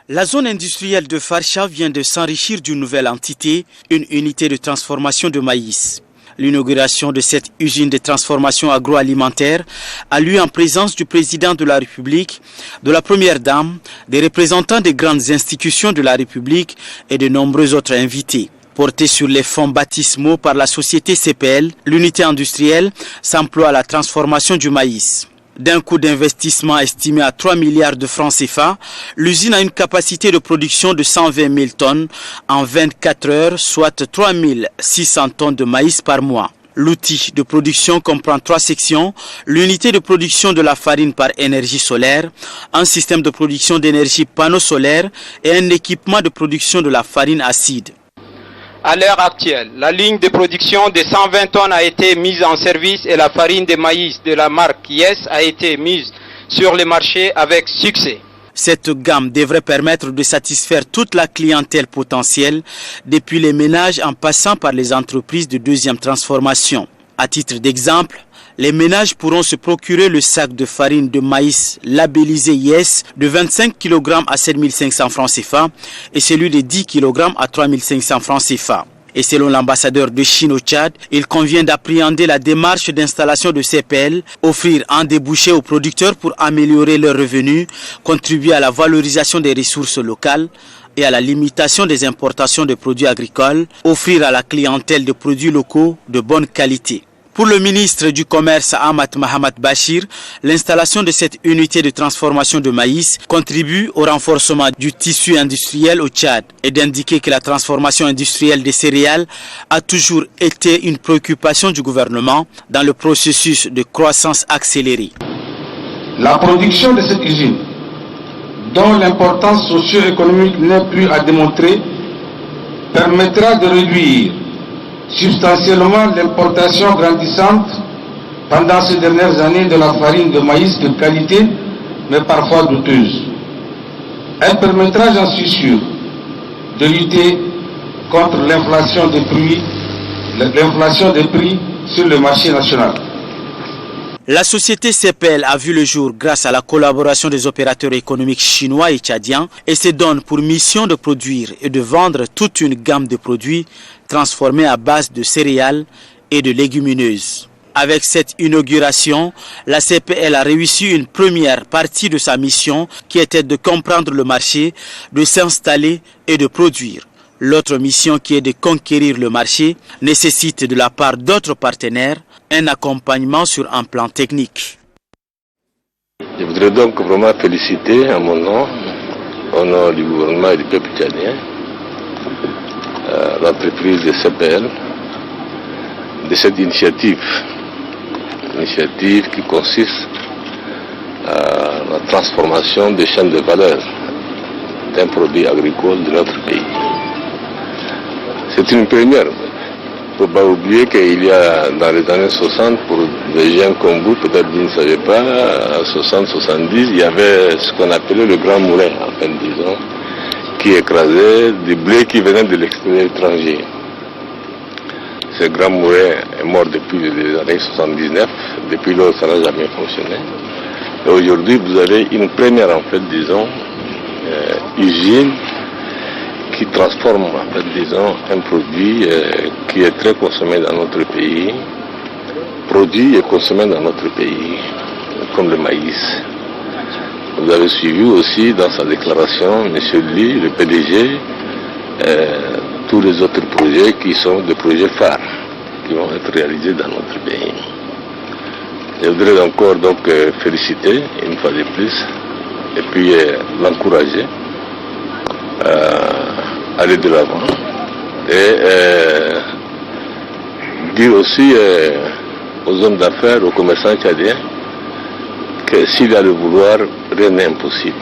La zone industrielle de Farsha vient de s'enrichir d'une nouvelle entité, une unité de transformation de maïs. L'inauguration de cette usine de transformation agroalimentaire a lieu en présence du président de la République, de la première dame, des représentants des grandes institutions de la République et de nombreux autres invités. Portée sur les fonds baptismaux par la société CPL, l'unité industrielle s'emploie à la transformation du maïs. D'un coût d'investissement estimé à 3 milliards de francs CFA, l'usine a une capacité de production de 120 000 tonnes en 24 heures, soit 3 600 tonnes de maïs par mois. L'outil de production comprend 3 sections, l'unité de production de la farine par énergie solaire, un système de production d'énergie panneau solaire et un équipement de production de la farine acide. À l'heure actuelle, la ligne de production de 120 tonnes a été mise en service et la farine de maïs de la marque Yes a été mise sur le marché avec succès. Cette gamme devrait permettre de satisfaire toute la clientèle potentielle, depuis les ménages en passant par les entreprises de deuxième transformation. À titre d'exemple, les ménages pourront se procurer le sac de farine de maïs labellisé Yes de 25 kg à 7 500 francs CFA et celui de 10 kg à 3 500 francs CFA. Et selon l'ambassadeur de Chine au Tchad, il convient d'appréhender la démarche d'installation de CPL, offrir un débouché aux producteurs pour améliorer leurs revenus, contribuer à la valorisation des ressources locales et à la limitation des importations de produits agricoles, offrir à la clientèle de produits locaux de bonne qualité. Pour le ministre du Commerce Ahmad Mahamat Bachir, l'installation de cette unité de transformation de maïs contribue au renforcement du tissu industriel au Tchad et d'indiquer que la transformation industrielle des céréales a toujours été une préoccupation du gouvernement dans le processus de croissance accélérée. La production de cette usine, dont l'importance socio-économique n'est plus à démontrer, permettra de réduire substantiellement l'importation grandissante pendant ces dernières années de la farine de maïs de qualité, mais parfois douteuse. Elle permettra, j'en suis sûr, de lutter contre l'inflation des prix sur le marché national. La société CPL a vu le jour grâce à la collaboration des opérateurs économiques chinois et tchadiens et se donne pour mission de produire et de vendre toute une gamme de produits transformés à base de céréales et de légumineuses. Avec cette inauguration, la CPL a réussi une première partie de sa mission qui était de comprendre le marché, de s'installer et de produire. L'autre mission qui est de conquérir le marché nécessite de la part d'autres partenaires un accompagnement sur un plan technique. Je voudrais donc vraiment féliciter à mon nom, au nom du gouvernement et du peuple tchadien, l'entreprise de CPL de cette initiative qui consiste à la transformation des chaînes de valeur d'un produit agricole de notre pays. C'est une première. Il ne faut pas oublier qu'il y a dans les années 60, pour des gens comme vous, peut-être vous ne savez pas, en 60-70, il y avait ce qu'on appelait le grand moulin, enfin disons, qui écrasait du blé qui venait de l'extérieur étranger. Ce grand moulin est mort depuis les années 79, depuis lors ça n'a jamais fonctionné. Et aujourd'hui vous avez une première, en fait, disons, usine qui transforme, en fait, disons, un produit qui est très consommé dans notre pays, produit et consommé dans notre pays, comme le maïs. Vous avez suivi aussi dans sa déclaration, M. Lee, le PDG, tous les autres projets qui sont des projets phares, qui vont être réalisés dans notre pays. Je voudrais encore donc féliciter une fois de plus, et puis l'encourager à aller de l'avant. Et dire aussi aux hommes d'affaires, aux commerçants tchadiens, que s'il y a le vouloir, rien n'est impossible.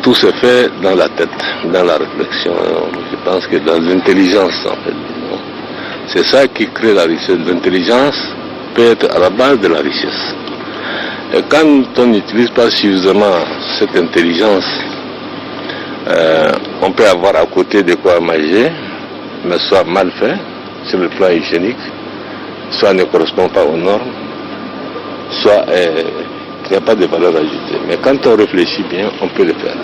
Tout se fait dans la tête, dans la réflexion. Je pense que dans l'intelligence, en fait. C'est ça qui crée la richesse. L'intelligence peut être à la base de la richesse. Et quand on n'utilise pas suffisamment cette intelligence, on peut avoir à côté de quoi manger, mais soit mal fait sur le plan hygiénique, soit ne correspond pas aux normes, soit il n'y a pas de valeur ajoutée. Mais quand on réfléchit bien, on peut le faire.